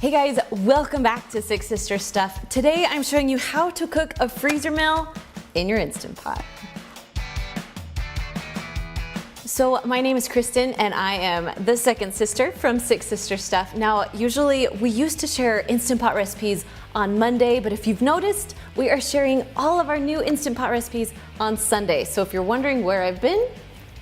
Hey guys, welcome back to Six Sisters Stuff. Today I'm showing you how to cook a freezer meal in your Instant Pot. So my name is Kristen and I am the second sister from Six Sisters Stuff. Now, usually we used to share Instant Pot recipes on Monday, but if you've noticed, we are sharing all of our new Instant Pot recipes on Sunday. So if you're wondering where I've been,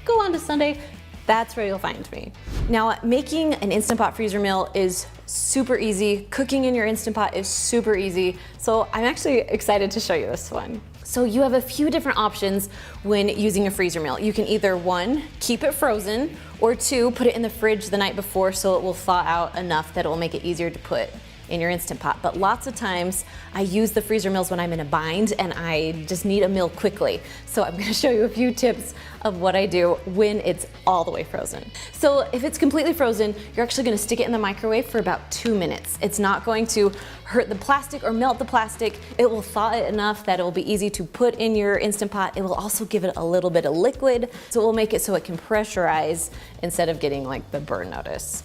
go on to Sunday. That's where you'll find me. Now, making an Instant Pot freezer meal is super easy. Cooking in your Instant Pot is super easy. So I'm actually excited to show you this one. So you have a few different options when using a freezer meal. You can either one, keep it frozen, or two, put it in the fridge the night before so it will thaw out enough that it will make it easier to put in your Instant Pot. But lots of times I use the freezer meals when I'm in a bind and I just need a meal quickly. So I'm gonna show you a few tips of what I do when it's all the way frozen. So if it's completely frozen, you're actually gonna stick it in the microwave for about 2 minutes. It's not going to hurt the plastic or melt the plastic. It will thaw it enough that it will be easy to put in your Instant Pot. It will also give it a little bit of liquid, so it will make it so it can pressurize instead of getting like the burn notice.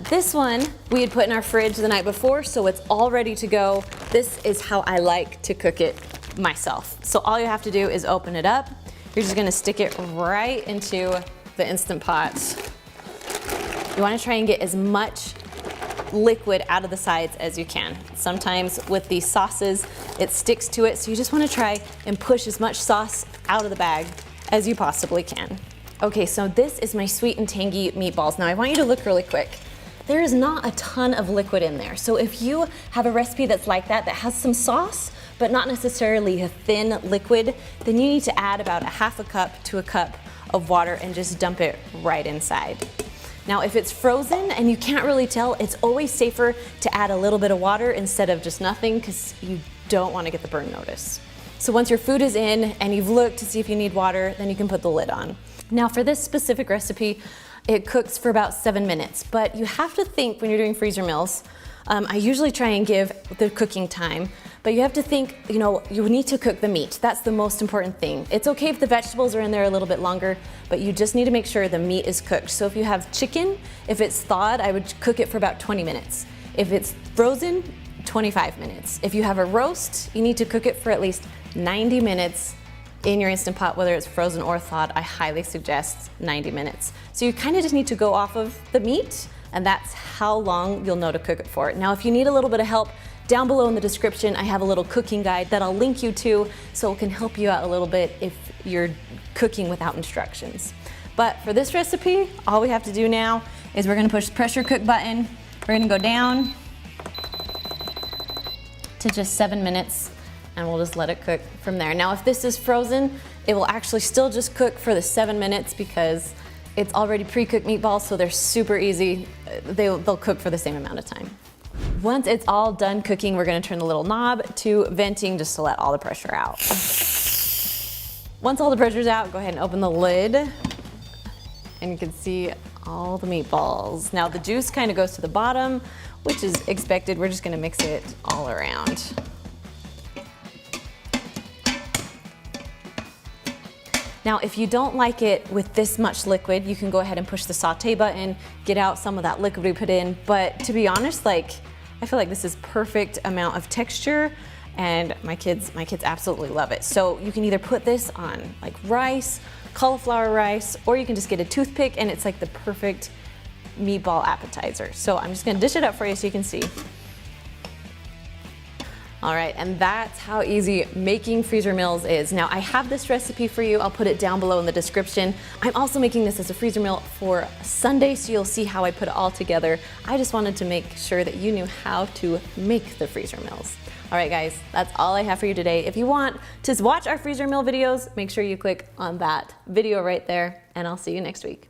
This one we had put in our fridge the night before, so it's all ready to go. This is how I like to cook it myself. So all you have to do is open it up. You're just gonna stick it right into the Instant Pot. You wanna try and get as much liquid out of the sides as you can. Sometimes with these sauces, it sticks to it, so you just wanna try and push as much sauce out of the bag as you possibly can. Okay, so this is my sweet and tangy meatballs. Now I want you to look really quick. There is not a ton of liquid in there. So if you have a recipe that's like that has some sauce, but not necessarily a thin liquid, then you need to add about a half a cup to a cup of water and just dump it right inside. Now, if it's frozen and you can't really tell, it's always safer to add a little bit of water instead of just nothing because you don't want to get the burn notice. So once your food is in and you've looked to see if you need water, then you can put the lid on. Now for this specific recipe, it cooks for about 7 minutes, but you have to think when you're doing freezer meals, I usually try and give the cooking time, but you have to think, you need to cook the meat. That's the most important thing. It's okay if the vegetables are in there a little bit longer, but you just need to make sure the meat is cooked. So if you have chicken, if it's thawed, I would cook it for about 20 minutes. If it's frozen, 25 minutes. If you have a roast, you need to cook it for at least 90 minutes in your Instant Pot, whether it's frozen or thawed. I highly suggest 90 minutes. So you kind of just need to go off of the meat, and that's how long you'll know to cook it for. Now, if you need a little bit of help, down below in the description, I have a little cooking guide that I'll link you to, so it can help you out a little bit if you're cooking without instructions. But for this recipe, all we have to do now is we're gonna push the pressure cook button. We're gonna go down to just 7 minutes, and we'll just let it cook from there. Now, if this is frozen, it will actually still just cook for the 7 minutes because it's already pre-cooked meatballs, so they're super easy. They'll cook for the same amount of time. Once it's all done cooking, we're gonna turn the little knob to venting just to let all the pressure out. Once all the pressure's out, go ahead and open the lid, and you can see all the meatballs. Now, the juice kind of goes to the bottom, which is expected. We're just gonna mix it all around. Now, if you don't like it with this much liquid, you can go ahead and push the saute button, get out some of that liquid we put in. But to be honest, I feel like this is perfect amount of texture, and my kids absolutely love it. So you can either put this on like rice, cauliflower rice, or you can just get a toothpick and it's like the perfect meatball appetizer. So I'm just gonna dish it up for you so you can see. All right, and that's how easy making freezer meals is. Now, I have this recipe for you. I'll put it down below in the description. I'm also making this as a freezer meal for Sunday, so you'll see how I put it all together. I just wanted to make sure that you knew how to make the freezer meals. All right, guys, that's all I have for you today. If you want to watch our freezer meal videos, make sure you click on that video right there, and I'll see you next week.